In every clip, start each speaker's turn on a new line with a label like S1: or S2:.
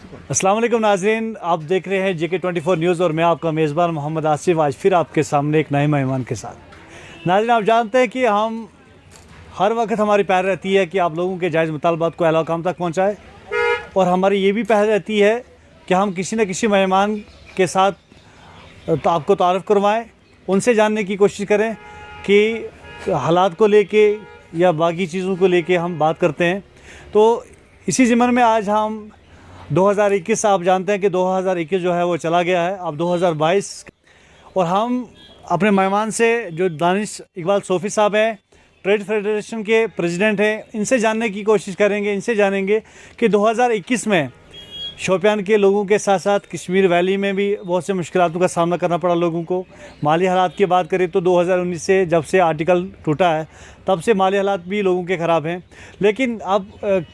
S1: अस्सलाम वालेकुम नाज़रीन, आप देख रहे हैं JK24 न्यूज़ और मैं आपका मेज़बान मोहम्मद आसिफ आज फिर आपके सामने एक नए मेहमान के साथ। नाज़रीन, आप जानते हैं कि हम हर वक्त हमारी पहल रहती है कि आप लोगों के जायज़ मुतालबात को आला काम तक पहुँचाएँ और हमारी ये भी पहल रहती है कि हम किसी न किसी मेहमान के साथ तो आपको तारुफ़ करवाएँ, उनसे जानने की कोशिश करें कि हालात को लेके या बाकी चीज़ों को लेके हम बात करते हैं। तो इसी ज़िम्मन में आज हम 2021, आप जानते हैं कि 2021 जो है वो चला गया है, अब 2022 और हम अपने मेहमान से जो दानिश इकबाल सोफ़ी साहब हैं, ट्रेड फेडरेशन के प्रेसिडेंट हैं, इनसे जानने की कोशिश करेंगे, इनसे जानेंगे कि 2021 में शोपियान के लोगों के साथ साथ कश्मीर वैली में भी बहुत से मुश्किलातों का सामना करना पड़ा लोगों को। माली हालात की बात करें तो 2019 से जब से आर्टिकल टूटा है तब से माली हालात भी लोगों के ख़राब हैं। लेकिन अब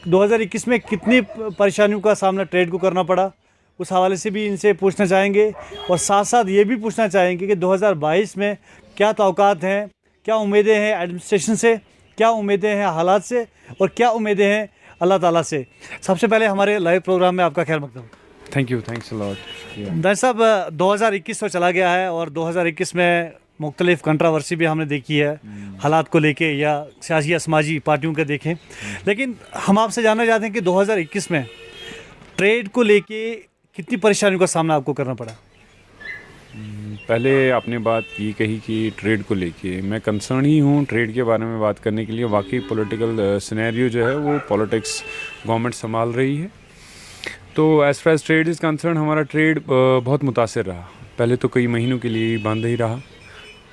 S1: 2021 में कितनी परेशानियों का सामना ट्रेड को करना पड़ा, उस हवाले से भी इनसे पूछना चाहेंगे और साथ साथ ये भी पूछना चाहेंगे कि 2022 में क्या तौक़ात हैं, क्या उम्मीदें हैं एडमिनिस्ट्रेशन से, क्या उम्मीदें हैं हालात से और क्या उम्मीदें हैं अल्लाह ताला से। सबसे पहले हमारे लाइव प्रोग्राम में आपका खैर मकदम।
S2: Thanks a lot.
S1: दर साहब, 2021 तो चला गया है और 2021 में मुख्तलिफ़ कंट्रावर्सी भी हमने देखी है हालात को लेके या सियासी समाजी पार्टियों के देखें। लेकिन हम आपसे जानना चाहते हैं कि 2021 में ट्रेड को लेके कितनी परेशानियों का सामना आपको करना पड़ा।
S2: पहले आपने बात ये कही कि ट्रेड को लेके मैं कंसर्न ही हूँ ट्रेड के बारे में बात करने के लिए। वाकई पॉलिटिकल सिनेरियो जो है वो पॉलिटिक्स गवर्नमेंट संभाल रही है। तो as far as trade is concern हमारा ट्रेड बहुत मुतासिर रहा। पहले तो कई महीनों के लिए बंद ही रहा,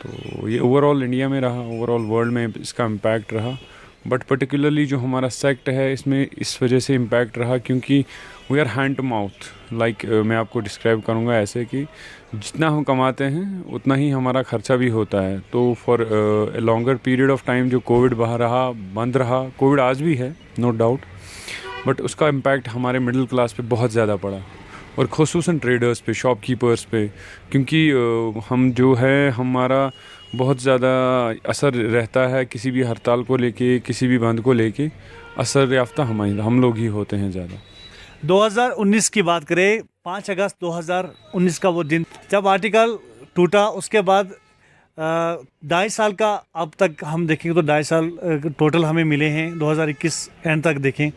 S2: तो ये ओवरऑल इंडिया में रहा, ओवरऑल वर्ल्ड में इसका इम्पैक्ट रहा। बट पर्टिकुलरली जो हमारा सेक्ट है इसमें इस वजह से इम्पैक्ट रहा क्योंकि we are hand to mouth. Like मैं आपको डिस्क्राइब करूँगा ऐसे कि जितना हम कमाते हैं उतना ही हमारा खर्चा भी होता है। तो for a longer period of time जो कोविड बाहर रहा, बंद रहा, कोविड आज भी है नो डाउट, बट उसका इम्पैक्ट हमारे मिडिल क्लास पे बहुत ज़्यादा पड़ा और ख़ुसूसन ट्रेडर्स पे, शॉपकीपर्स पे, क्योंकि हम जो है हमारा बहुत ज़्यादा असर रहता है किसी भी हड़ताल को लेके, किसी भी बंद को लेके असर याफ्ता हम लोग ही होते हैं ज़्यादा।
S1: 2019 की बात करें, 5 अगस्त 2019 का वो दिन जब आर्टिकल टूटा, उसके बाद 2.5 साल का अब तक हम देखेंगे तो 2.5 साल टोटल हमें मिले हैं। 2021 एंड तक देखें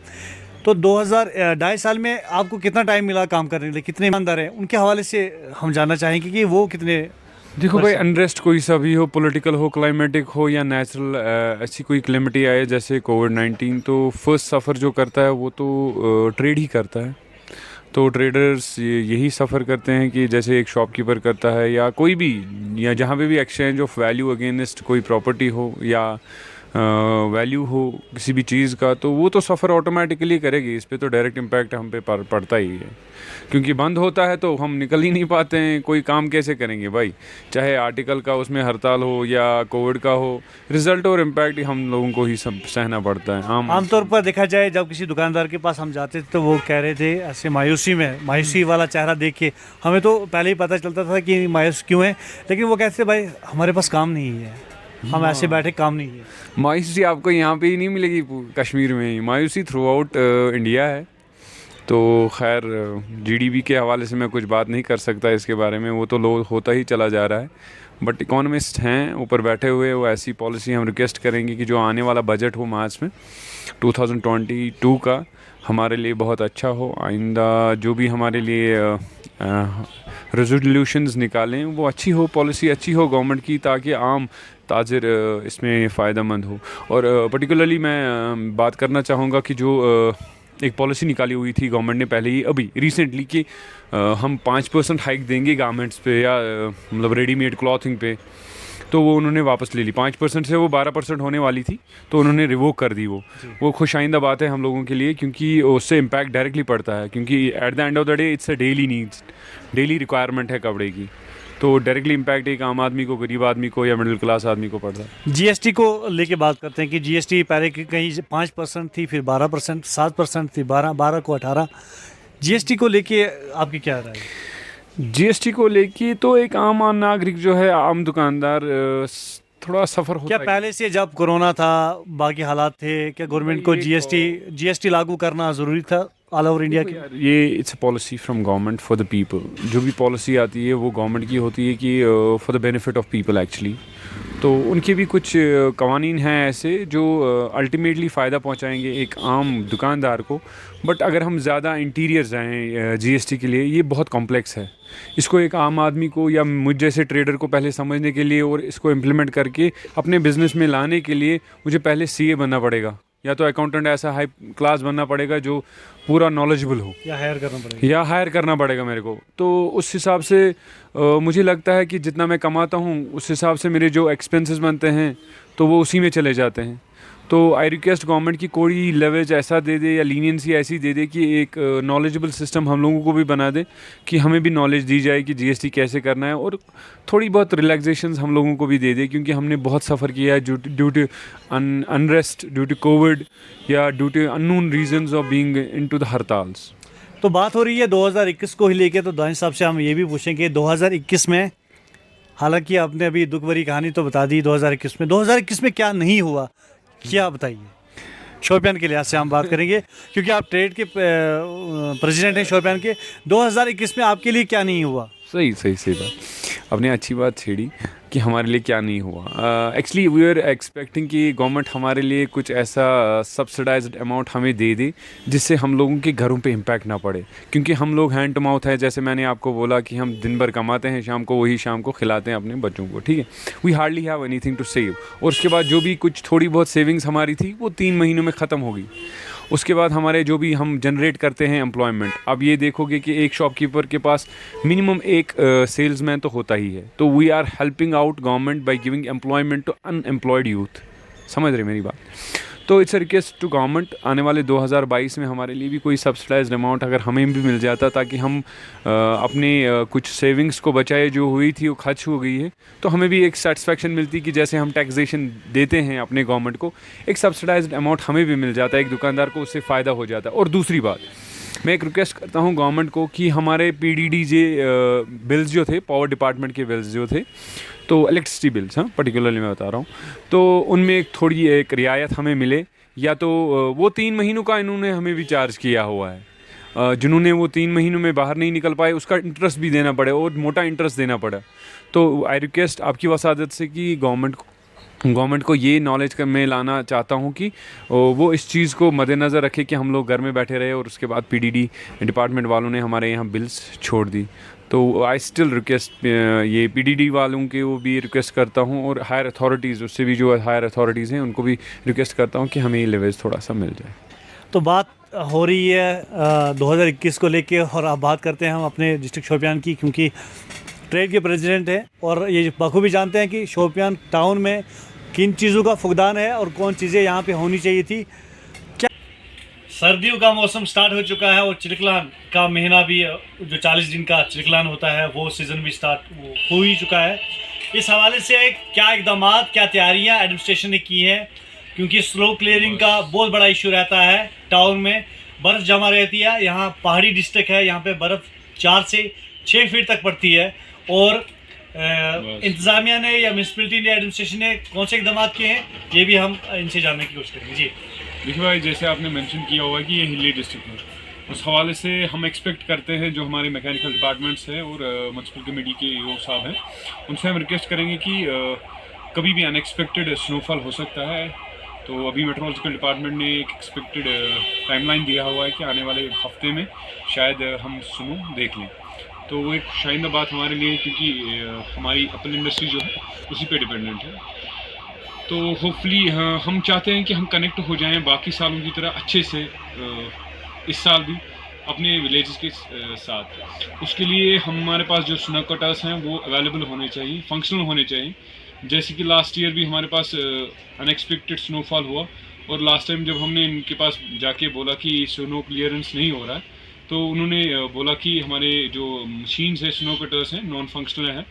S1: तो 2.5 साल में आपको कितना टाइम मिला काम करने के लिए, कितने ईमानदार हैं, उनके हवाले से हम जानना चाहेंगे कि वो कितने।
S2: देखो भाई, अनरेस्ट कोई सा भी हो, पॉलिटिकल हो, क्लाइमेटिक हो या नेचुरल ऐसी कोई क्लेमिटी आए जैसे कोविड-19, तो फर्स्ट सफ़र जो करता है वो तो ट्रेड ही करता है। तो ट्रेडर्स यही सफ़र करते हैं कि जैसे एक शॉपकीपर करता है या कोई भी, या जहाँ पे भी एक्सचेंज ऑफ वैल्यू अगेंस्ट कोई प्रॉपर्टी हो या वैल्यू हो किसी भी चीज़ का, तो वो तो सफ़र ऑटोमेटिकली करेगी। इस पे तो डायरेक्ट इम्पैक्ट हम पे पड़ता ही है क्योंकि बंद होता है तो हम निकल ही नहीं पाते हैं। कोई काम कैसे करेंगे भाई, चाहे आर्टिकल का उसमें हड़ताल हो या कोविड का हो, रिज़ल्ट और इम्पैक्ट हम लोगों को ही सब सहना पड़ता है।
S1: आमतौर पर देखा जाए, जब किसी दुकानदार के पास हम जाते थे तो वो कह रहे थे ऐसे मायूसी वाला चेहरा देख के हमें तो पहले ही पता चलता था कि मायूस क्यों है, लेकिन वो कहते थे भाई हमारे पास काम नहीं है, हम ऐसे बैठे, काम नहीं है।
S2: मायूसी आपको यहाँ पे ही नहीं मिलेगी, कश्मीर में ही मायूसी थ्रू आउट इंडिया है। तो खैर जीडीपी के हवाले से मैं कुछ बात नहीं कर सकता इसके बारे में, वो तो लो होता ही चला जा रहा है। बट इकोनॉमिस्ट हैं ऊपर बैठे हुए, वो ऐसी पॉलिसी हम रिक्वेस्ट करेंगे कि जो आने वाला बजट हो मार्च में 2022 का हमारे लिए बहुत अच्छा हो। आइंदा जो भी हमारे लिए रेजोल्यूशंस निकालें वो अच्छी हो, पॉलिसी अच्छी हो गवर्नमेंट की, ताकि आम ताजिर इसमें फ़ायदेमंद हो। और पर्टिकुलरली मैं बात करना चाहूँगा कि जो एक पॉलिसी निकाली हुई थी गवर्नमेंट ने पहले ही अभी रिसेंटली कि हम 5% हाइक देंगे गारमेंट्स पे या मतलब रेडीमेड क्लॉथिंग पे, तो वो उन्होंने वापस ले ली। 5% से वो 12% होने वाली थी, तो उन्होंने रिवोक कर दी। वो खुशाइंदा बात है हम लोगों के लिए क्योंकि उससे इम्पैक्ट डायरेक्टली पड़ता है, क्योंकि at the end of the day it's a daily needs, daily requirement है कपड़े की। तो डायरेक्टली इम्पैक्ट एक आम आदमी को, गरीब आदमी को या मिडिल क्लास आदमी को पड़ता है।
S1: जीएसटी को लेके बात करते हैं कि जीएसटी पहले कहीं 5% थी, फिर 12%, 7% थी, 12 को 18। जीएसटी को लेके आपकी क्या राय है?
S2: जीएसटी को लेके तो एक आम नागरिक जो है, आम दुकानदार थोड़ा सफ़र होता
S1: क्या
S2: है।
S1: पहले से जब कोरोना था, बाकी हालात थे, क्या गवर्नमेंट को जीएसटी लागू करना ज़रूरी था? ऑल ओवर इंडिया की?
S2: यार ये it's a policy from government for the people. जो भी पॉलिसी आती है वो गवर्नमेंट की होती है कि for the benefit of people actually. तो उनके भी कुछ कवानीन हैं ऐसे जो अल्टीमेटली फ़ायदा पहुंचाएंगे एक आम दुकानदार को। बट अगर हम ज़्यादा इंटीरियर जाएँ जीएसटी के लिए, ये बहुत कॉम्प्लेक्स है। इसको एक आम आदमी को या मुझ जैसे ट्रेडर को पहले समझने के लिए और इसको इम्प्लीमेंट करके अपने बिज़नेस में लाने के लिए मुझे पहले सीए बनना पड़ेगा, या तो अकाउंटेंट ऐसा हाई क्लास बनना पड़ेगा जो पूरा नॉलेजेबल हो,
S1: या हायर करना पड़ेगा?
S2: या हायर करना पड़ेगा मेरे को। तो उस हिसाब से मुझे लगता है कि जितना मैं कमाता हूँ उस हिसाब से मेरे जो एक्सपेंसेस बनते हैं तो वो उसी में चले जाते हैं। तो आई रिक्वेस्ट गवर्नमेंट की कोई लेवरेज ऐसा दे दे या लीनियंसी ऐसी दे दे कि एक नॉलेजेबल सिस्टम हम लोगों को भी बना दे, कि हमें भी नॉलेज दी जाए कि जीएसटी कैसे करना है, और थोड़ी बहुत रिलैक्सेशंस हम लोगों को भी दे दे, क्योंकि हमने बहुत सफ़र किया है due to unrest, due to Covid, या due to unknown reasons of being into the हड़ताल्स।
S1: तो बात हो रही है 2021 को ही लेके, तो दानिश साहब से हम ये भी पूछेंगे 2021 में, हालांकि आपने अभी दुख भरी कहानी तो बता दी 2021 में क्या नहीं हुआ, क्या बताइए? शोपियान के लिहाज से हम बात करेंगे क्योंकि आप ट्रेड के प्रेसिडेंट हैं शोपियान के। 2021 में आपके लिए क्या नहीं हुआ?
S2: सही बात, आपने अच्छी बात छेड़ी कि हमारे लिए क्या नहीं हुआ। एक्चुअली वी आर एक्सपेक्टिंग कि गवर्नमेंट हमारे लिए कुछ ऐसा सब्सिडाइज्ड अमाउंट हमें दे दे जिससे हम लोगों के घरों पे इम्पैक्ट ना पड़े, क्योंकि हम लोग हैंड टू माउथ है। जैसे मैंने आपको बोला कि हम दिन भर कमाते हैं, शाम को वही शाम को खिलाते हैं अपने बच्चों को, ठीक है। We hardly have anything to save, और उसके बाद जो भी कुछ थोड़ी बहुत सेविंग्स हमारी थी वो 3 महीनों में ख़त्म हो गई। उसके बाद हमारे जो भी हम जनरेट करते हैं एम्प्लॉयमेंट, अब ये देखोगे कि एक शॉपकीपर के पास मिनिमम एक सेल्समैन तो होता ही है। तो we are helping out government by giving employment to unemployed youth. समझ रहे मेरी बात? तो it's a request to government, आने वाले 2022 में हमारे लिए भी कोई सब्सिडाइज्ड अमाउंट अगर हमें भी मिल जाता, ताकि हम अपने कुछ सेविंग्स को बचाए, जो हुई थी वो खर्च हो गई है, तो हमें भी एक सेटिस्फेक्शन मिलती कि जैसे हम टैक्सेशन देते हैं अपने गवर्नमेंट को, एक सब्सिडाइज्ड अमाउंट हमें भी मिल जाता है, एक दुकानदार को उससे फ़ायदा हो जाता है। और दूसरी बात, मैं एक रिक्वेस्ट करता हूँ गवर्नमेंट को कि हमारे पीडीडीजे बिल्स जो थे, पावर डिपार्टमेंट के बिल्स जो थे, तो इलेक्ट्रिसिटी बिल्स, हाँ पर्टिकुलरली मैं बता रहा हूँ, तो उनमें एक थोड़ी एक रियायत हमें मिले, या तो वो 3 महीनों का इन्होंने हमें भी चार्ज किया हुआ है, जिन्होंने वो 3 महीनों में बाहर नहीं निकल पाए उसका इंटरेस्ट भी देना पड़े, और मोटा इंटरेस्ट देना पड़ा। तो आई रिक्वेस्ट आपकी वसादत से कि गवर्नमेंट को ये नॉलेज मैं लाना चाहता हूँ कि वो इस चीज़ को मद्देनज़र रखे कि हम लोग घर में बैठे रहे, और उसके बाद पीडीडी डिपार्टमेंट वालों ने हमारे यहाँ बिल्स छोड़ दी। तो आई स्टिल रिक्वेस्ट ये पीडीडी वालों के वो भी रिक्वेस्ट करता हूँ, और हायर अथॉरिटीज़, उससे भी जो हायर अथॉरिटीज़ हैं उनको भी रिक्वेस्ट करता हूँ कि हमें ये लेवरेज थोड़ा सा मिल जाए।
S1: तो बात हो रही है 2021 को लेके, और अब बात करते हैं हम अपने डिस्ट्रिक्ट शोपियान की, क्योंकि ट्रेड के प्रेसिडेंट हैं और ये बखूबी जानते हैं कि शोपियान टाउन में किन चीज़ों का फुकदान है और कौन चीज़ें यहाँ पे होनी चाहिए थी। क्या सर्दियों का मौसम स्टार्ट हो चुका है, और चिलकलान का महीना भी, जो 40 दिन का चिलकलान होता है, वो सीज़न भी स्टार्ट हो ही चुका है। इस हवाले से क्या इकदाम, क्या तैयारियाँ एडमिनिस्ट्रेशन ने की हैं, क्योंकि स्लो क्लियरिंग का बहुत बड़ा इशू रहता है। टाउन में बर्फ़ जमा रहती है, यहाँ पहाड़ी डिस्ट्रिक्ट है, यहाँ पे बर्फ़ 4 से 6 फीट तक पड़ती है, और इंतज़ामिया ने या म्यूनसिपलिटी ने, एडमिनिस्ट्रेशन ने कौन से इकदाम किए हैं, ये भी हम इनसे जानने की कोशिश करेंगे। जी
S2: देखिए भाई, जैसे आपने मेंशन किया हुआ है कि ये हिली डिस्ट्रिक्ट है, उस हवाले से हम एक्सपेक्ट करते हैं जो हमारे मैकेनिकल डिपार्टमेंट्स हैं और म्यूनसिपल कमेटी के ईओ साहब हैं, उनसे हम रिक्वेस्ट करेंगे कि कभी भी अनएक्सपेक्टेड स्नोफॉल हो सकता है। तो अभी मेट्रोलॉजिकल डिपार्टमेंट ने एक एक्सपेक्टेड टाइमलाइन दिया हुआ है कि आने वाले हफ्ते में शायद हम स्नो देख लें। तो वो एक शाइंदा बात हमारे लिए, क्योंकि हमारी एप्पल इंडस्ट्री जो है उसी पे डिपेंडेंट है। तो होपफुली हम चाहते हैं कि हम कनेक्ट हो जाएं बाकी सालों की तरह अच्छे से इस साल भी अपने विलेजेस के साथ। उसके लिए हमारे पास जो स्नो कटर्स हैं वो अवेलेबल होने चाहिए, फंक्शनल होने चाहिए। जैसे कि लास्ट ईयर भी हमारे पास अनएक्सपेक्टेड स्नोफॉल हुआ, और लास्ट टाइम जब हमने इनके पास जाके बोला कि स्नो क्लियरेंस नहीं हो रहा है, तो उन्होंने बोला कि हमारे जो मशीन्स है, स्नो कटर्स हैं, नॉन फंक्शनल हैं,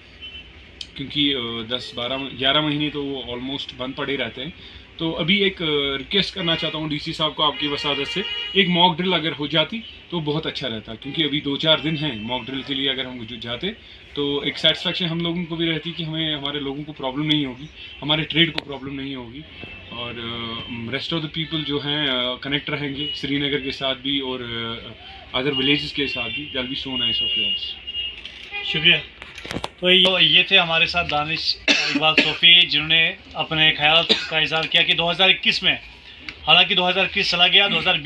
S2: क्योंकि 10-11 महीने तो वो ऑलमोस्ट बंद पड़े रहते हैं।
S3: तो अभी एक रिक्वेस्ट करना चाहता हूँ डीसी साहब को आपकी वसादत से, एक मॉक ड्रिल अगर हो जाती तो बहुत अच्छा रहता, क्योंकि अभी 2-4 दिन हैं मॉक ड्रिल के लिए अगर हम जाते तो एक सेटिस्फेक्शन हम लोगों को भी रहती कि हमें हमारे लोगों को प्रॉब्लम नहीं होगी, हमारे ट्रेड को प्रॉब्लम नहीं होगी, और रेस्ट ऑफ द पीपल जो हैं कनेक्ट रहेंगे श्रीनगर के साथ भी और अदर विलेजेस के साथ भी। That be so nice of yours.
S1: शुक्रिया। तो ये थे हमारे साथ दानिश इकबाल सोफ़ी, जिन्होंने अपने ख्याल का इज़हार किया कि 2021 में, हालांकि 2021 चला गया, 2020